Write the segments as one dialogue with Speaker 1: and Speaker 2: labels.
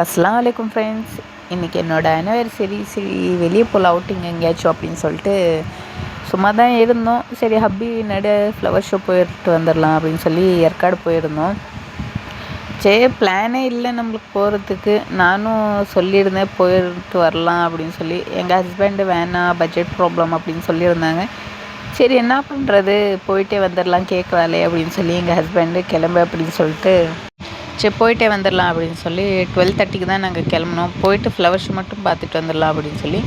Speaker 1: அஸ்ஸலாமு அலைக்கும் ஃப்ரெண்ட்ஸ். இன்றைக்கி என்னோடய ஆனிவர்சரி. சரி வெளியே போகலாம் அவுட்டிங் எங்கேயாச்சும் அப்படின்னு சொல்லிட்டு சும்மா தான் இருந்தோம். சரி ஹப்பி ஃப்ளவர் ஷோ போயிட்டு வந்துடலாம் அப்படின்னு சொல்லி ஏற்காடு போயிருந்தோம். சரி பிளானே இல்லை நம்மளுக்கு போகிறதுக்கு. நானும் சொல்லியிருந்தேன் போயிட்டு வரலாம் அப்படின்னு சொல்லி. எங்கள் ஹஸ்பண்டு வேணாம் பட்ஜெட் ப்ராப்ளம் அப்படின்னு சொல்லியிருந்தாங்க. சரி என்ன பண்ணுறது, போயிட்டே வந்துடலாம் கேட்குறாளே அப்படின்னு சொல்லி எங்கள் ஹஸ்பண்டு கிளம்பு அப்படின்னு சொல்லிட்டு சரி போயிட்டே வந்துடலாம் அப்படின்னு சொல்லி 12:30க்கு தான் நாங்கள் கிளம்புனோம். போயிட்டு ஃப்ளவர் ஷோ மட்டும் பார்த்துட்டு வந்துடலாம் அப்படின்னு சொல்லி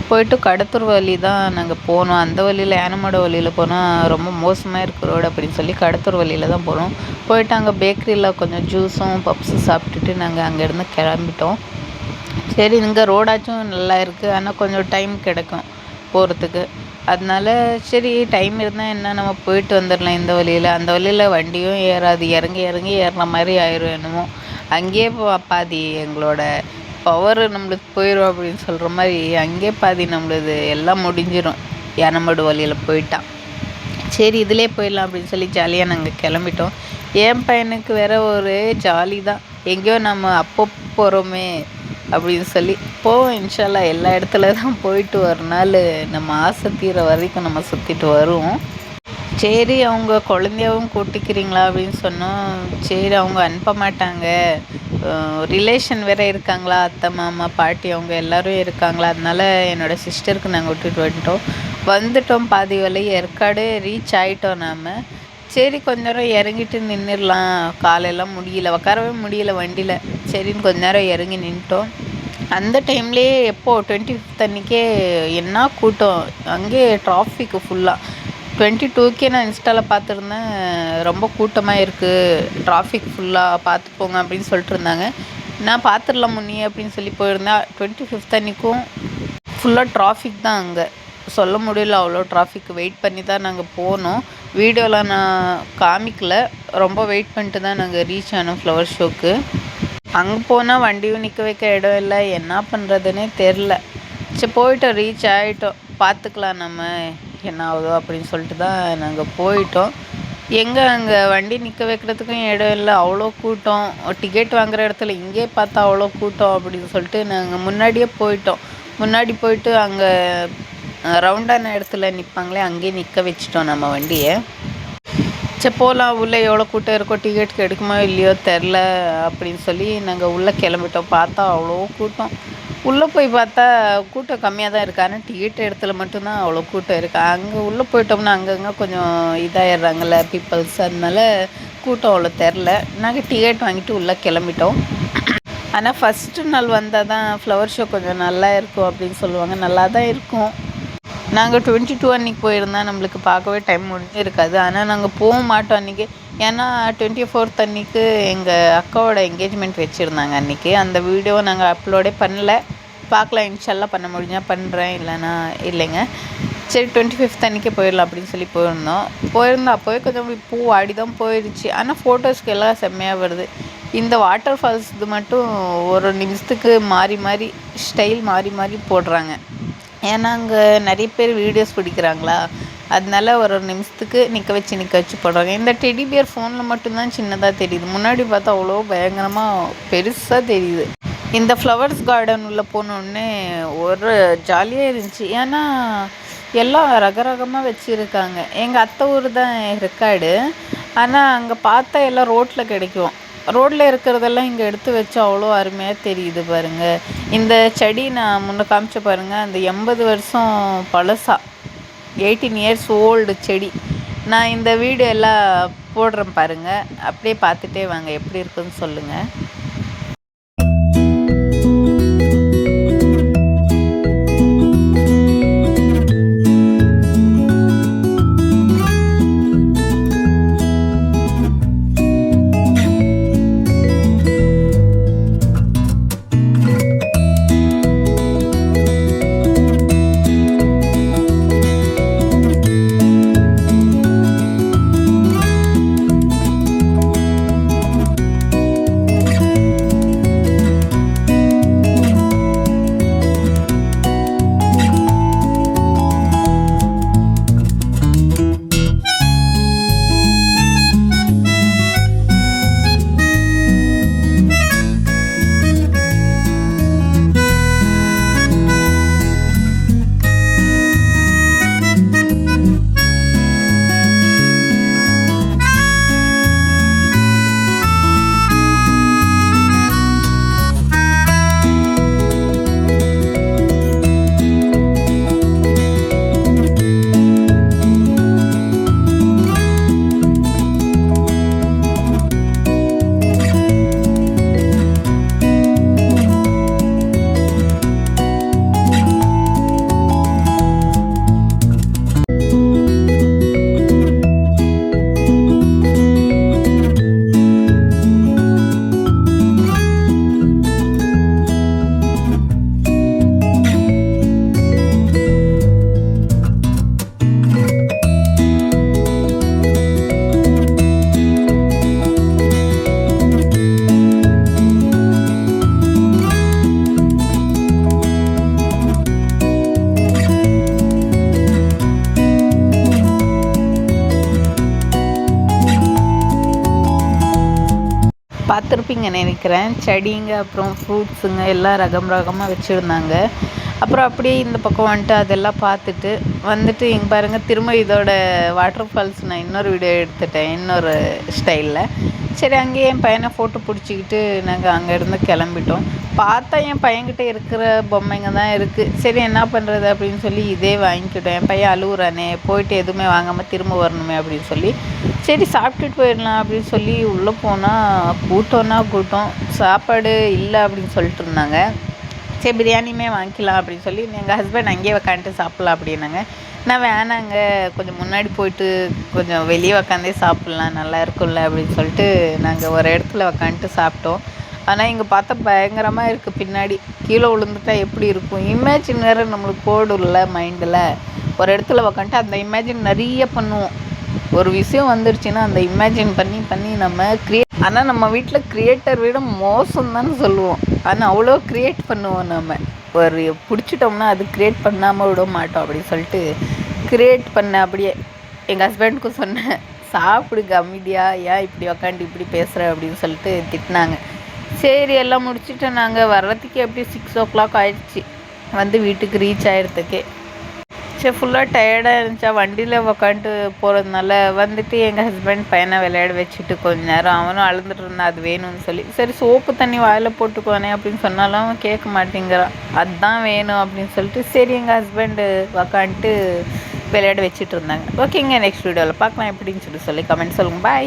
Speaker 1: போயிட்டு கடத்தூர் வழி தான் நாங்கள் போனோம். அந்த வழியில் யானமட வழியில் போனால் ரொம்ப மோசமாக இருக்குது ரோடு அப்படின்னு சொல்லி கடத்தூர் வழியில் தான் போனோம். போயிட்டு அங்கே பேக்கரியில் கொஞ்சம் ஜூஸும் பப்ஸும் சாப்பிட்டுட்டு நாங்கள் அங்கேருந்து கிளம்பிட்டோம். சரி இங்கே ரோடாச்சும் நல்லா இருக்குது, ஆனால் கொஞ்சம் டைம் கிடைக்கும் போகிறதுக்கு. அதனால சரி டைம் இருந்தால் என்ன நம்ம போயிட்டு வந்துடலாம் இந்த வழியில். அந்த வழியில் வண்டியும் ஏறாது, இறங்கி இறங்கி ஏறுற மாதிரி ஆயிரும் என்னமோ. அங்கேயே பாதி எங்களோட பவர் நம்மளுக்கு போயிடும் அப்படின்னு சொல்கிற மாதிரி அங்கேயே பாதி நம்மளுது எல்லாம் முடிஞ்சிடும் யானமடு வழியில் போயிட்டா. சரி இதிலே போயிடலாம் அப்படின்னு சொல்லி ஜாலியாக நாங்கள் கிளம்பிட்டோம். என் பையனுக்கு வேற ஒரு ஜாலி தான், எங்கேயோ நம்ம அப்போ போகிறோமே அப்படின்னு சொல்லி போவோம். இன்ஷால்லா எல்லா இடத்துல தான் போயிட்டு ஒரு நாள் நம்ம ஆசை தீர வரைக்கும் நம்ம சுற்றிட்டு வருவோம். சரி அவங்க குழந்தையாவும் கூட்டிக்கிறீங்களா அப்படின்னு சொன்னோம். சரி அவங்க அனுப்ப மாட்டாங்க, ரிலேஷன் வேறு இருக்காங்களா, அத்தை மாமா பாட்டி அவங்க எல்லோரும் இருக்காங்களா, அதனால என்னோடய சிஸ்டருக்கு நாங்கள் விட்டுட்டு வந்துட்டோம். பாதி வழி ஏற்காடு ரீச் ஆகிட்டோம் நாம். சரி கொஞ்ச நேரம் இறங்கிட்டு நின்றுடலாம், காலையெல்லாம் முடியல, உட்காரவே முடியல வண்டியில். சரின்னு கொஞ்ச நேரம் இறங்கி நின்ட்டோம். அந்த டைம்லேயே எப்போது 25th அன்றைக்கே என்ன கூட்டம், அங்கே டிராஃபிக்கு ஃபுல்லாக. 22க்கே நான் இன்ஸ்டாவில் பார்த்துருந்தேன், ரொம்ப கூட்டமாக இருக்குது, டிராஃபிக் ஃபுல்லாக பார்த்து போங்க அப்படின்னு சொல்லிட்டு இருந்தாங்க. நான் பார்த்துடலாம் முன்னே அப்படின்னு சொல்லி போயிருந்தேன். 25th அன்றைக்கும் ஃபுல்லாக டிராஃபிக் தான். அங்கே சொல்ல முடியல, அவ்வளோ டிராஃபிக். வெயிட் பண்ணி தான் நாங்கள் போனோம். வீடியோவில் நான் காமிக்கல, ரொம்ப வெயிட் பண்ணிட்டு தான் நாங்கள் ரீச் ஆனோம் ஃப்ளவர் ஷோக்கு. அங்கே போனால் வண்டியும் நிற்க வைக்க இடம் இல்லை, என்ன பண்ணுறதுன்னே தெரில. சரி போயிட்டோம், ரீச் ஆகிட்டோம், பார்த்துக்கலாம் நம்ம என்ன ஆகுதோ அப்படின்னு சொல்லிட்டு தான் நாங்கள் போயிட்டோம். எங்கே அங்கே வண்டி நிற்க வைக்கிறதுக்கும் இடம் இல்லை, அவ்வளோ கூட்டம். டிக்கெட் வாங்குகிற இடத்துல இங்கே பார்த்தா அவ்வளோ கூட்டம் அப்படின்னு சொல்லிட்டு நாங்கள் முன்னாடியே போயிட்டோம். முன்னாடி போயிட்டு அங்கே ரவுண்டான இடத்துல நிற்பாங்களே, அங்கேயே நிற்க வச்சிட்டோம் நம்ம வண்டியை. சரி போகலாம், உள்ளே எவ்வளோ கூட்டம் இருக்கோ, டிக்கெட்டுக்கு எடுக்குமோ இல்லையோ தெரில அப்படின்னு சொல்லி நாங்கள் உள்ளே கிளம்பிட்டோம். பார்த்தா அவ்வளோ கூட்டம். உள்ளே போய் பார்த்தா கூட்டம் கம்மியாக தான் இருக்குது, ஆனால் டிக்கெட் இடத்துல மட்டும்தான் அவ்வளோ கூட்டம் இருக்குது. அங்கே உள்ளே போயிட்டோம்னா அங்கங்கே கொஞ்சம் இதாகிடுறாங்கல்ல பீப்புள்ஸ், அதனால கூட்டம் அவ்வளோ தெரில. நாங்கள் டிக்கெட் வாங்கிட்டு உள்ளே கிளம்பிட்டோம். ஆனால் ஃபஸ்ட்டு நாள் வந்தால் தான் ஃப்ளவர் ஷோ கொஞ்சம் நல்லா இருக்கும் அப்படின்னு சொல்லுவாங்க. நல்லா தான் இருக்கும். நாங்கள் 22 அன்றைக்கி போயிருந்தால் நம்மளுக்கு பார்க்கவே டைம் முடிஞ்சிருக்காது. ஆனால் நாங்கள் போக மாட்டோம் அன்றைக்கி. ஏன்னா 24th அன்றைக்கி எங்கள் அக்காவோட என்கேஜ்மெண்ட் வச்சுருந்தாங்க அன்றைக்கி. அந்த வீடியோவை நாங்கள் அப்லோடே பண்ணல. பார்க்கலாம், இன்ஷால்லாம் பண்ண முடிஞ்சால் பண்ணுறேன், இல்லைனா இல்லைங்க. சரி 25th அன்றைக்கி போயிடலாம் அப்படின்னு சொல்லி போயிருந்தோம். அப்போவே கொஞ்சம் பூ ஆடி தான் போயிடுச்சு. ஆனால் ஃபோட்டோஸ்க்கு எல்லாம் செம்மையாக வருது. இந்த வாட்டர் ஃபால்ஸ் இது மட்டும் ஒரு நிமிஷத்துக்கு மாறி மாறி ஸ்டைல் மாறி மாறி போடுறாங்க. ஏன்னா அங்கே நிறைய பேர் வீடியோஸ் பிடிக்கிறாங்களா, அதனால ஒரு நிமிஷத்துக்கு நிற்க வச்சு போடுறாங்க. இந்த டெடி பியர் ஃபோனில் மட்டும்தான் சின்னதாக தெரியுது, முன்னாடி பார்த்தா அவ்வளோ பயங்கரமாக பெருசாக தெரியுது. இந்த ஃப்ளவர்ஸ் கார்டன் உள்ளே போனோடனே ஒரு ஜாலியாக இருந்துச்சு. ஏன்னா எல்லாம் ரகரகமாக வச்சுருக்காங்க. எங்கள் அத்தை ஊர் தான் ஏற்காடு, ஆனால் அங்கே பார்த்தா எல்லாம் ரோட்டில் கிடைக்கும். ரோட்டில் இருக்கிறதெல்லாம் இங்கே எடுத்து வச்சு அவ்வளோ அருமையாக தெரியுது பாருங்கள். இந்த செடி நான் முன்ன காமிச்ச பாருங்கள், அந்த 80 வருஷம் பழசா, 18 years ஓல்டு செடி. நான் இந்த வீடியோ எல்லாம் போடுறேன் பாருங்கள், அப்படியே பார்த்துட்டே வாங்க, எப்படி இருக்குன்னு சொல்லுங்கள். பார்த்துருப்பீங்கன்னு நினைக்கிறேன். செடிங்க அப்புறம் ஃப்ரூட்ஸுங்க எல்லாம் ரகம் ரகமாக வச்சுருந்தாங்க. அப்புறம் அப்படியே இந்த பக்கம் வந்துட்டு அதெல்லாம் பார்த்துட்டு வந்துட்டு இங்கே பாருங்கள், திரும்ப இதோட வாட்டர் ஃபால்ஸ் நான் இன்னொரு வீடியோ எடுத்துட்டேன் இன்னொரு ஸ்டைலில். சரி, அங்கேயே என் பையனை ஃபோட்டோ பிடிச்சிக்கிட்டு நாங்கள் அங்கேருந்து கிளம்பிட்டோம். பார்த்தா என் பையன்கிட்ட இருக்கிற பொம்மைங்க தான் இருக்குது. சரி, என்ன பண்ணுறது அப்படின்னு சொல்லி இதே வாங்கிக்கிட்டோம். என் பையன் அழுகுறானே, போயிட்டு எதுவுமே வாங்காமல் திரும்ப வரணுமே அப்படின்னு சொல்லி, சரி சாப்பிட்டுட்டு போயிடலாம் அப்படின்னு சொல்லி உள்ளே போனால் கூட்டம் சாப்பாடு இல்லை அப்படின்னு சொல்லிட்டு இருந்தாங்க. சரி, பிரியாணியுமே வாங்கிக்கலாம் அப்படின்னு சொல்லி எங்கள் ஹஸ்பண்ட் அங்கேயே உக்காந்துட்டு சாப்பிட்லாம் அப்படின்னாங்க. நான் வேணாங்க, கொஞ்சம் முன்னாடி போயிட்டு கொஞ்சம் வெளியே உக்காந்தே சாப்பிட்லாம், நல்லா இருக்கும்ல அப்படின்னு சொல்லிட்டு நாங்கள் ஒரு இடத்துல உக்காந்துட்டு சாப்பிட்டோம். ஆனால் இங்கே பார்த்தா பயங்கரமாக இருக்குது. பின்னாடி கீழே விழுந்துட்டா எப்படி இருக்கும் இமேஜின் வேறு நம்மளுக்கு போடும்ல மைண்டில். ஒரு இடத்துல உக்காந்துட்டு அந்த இமேஜின் நிறைய பண்ணுவோம். ஒரு விஷயம் வந்துருச்சுன்னா அந்த இமேஜின் பண்ணி நம்ம ஆனால் நம்ம வீட்டில் க்ரியேட்டர் விட மோசம்தான்னு சொல்லுவோம். ஆனால் அவ்வளோ க்ரியேட் பண்ணுவோம். நம்ம ஒரு பிடிச்சிட்டோம்னா அது க்ரியேட் பண்ணாமல் விட மாட்டோம் அப்படின்னு சொல்லிட்டு க்ரியேட் பண்ண. அப்படியே எங்கள் ஹஸ்பண்டுக்கும் சொன்னேன், சாப்பிடுங்க அமைதியாக, ஏன் இப்படி உக்காந்து இப்படி பேசுகிற அப்படின்னு சொல்லிட்டு திட்டினாங்க. சரி, எல்லாம் முடிச்சுட்டு நாங்கள் வர்றதுக்கு எப்படி 6 o'clock ஆயிடுச்சு, வந்து வீட்டுக்கு ரீச் ஆகிடுறதுக்கே. சரி, ஃபுல்லாக டயர்டாக இருந்துச்சா, வண்டியில் உக்காந்துட்டு போகிறதுனால வந்துட்டு எங்கள் ஹஸ்பண்ட் பையனை விளையாட வச்சுட்டு கொஞ்ச நேரம் அவனும் அழுதுட்டு இருந்தான் அது வேணும்னு சொல்லி. சரி, சோப்பு தண்ணி வாயில் போட்டுக்குவானே அப்படின்னு சொன்னாலும் கேட்க மாட்டேங்கிறான். அதுதான் வேணும் அப்படின்னு சொல்லிட்டு சரி எங்கள் ஹஸ்பண்டு உக்காந்துட்டு விளையாட வச்சுட்டு இருந்தாங்க. ஓகேங்க, நெக்ஸ்ட் வீடியோவில் பார்க்கலாம் எப்படின்னு சொல்லி கமெண்ட் சொல்லுங்கள். பாய்.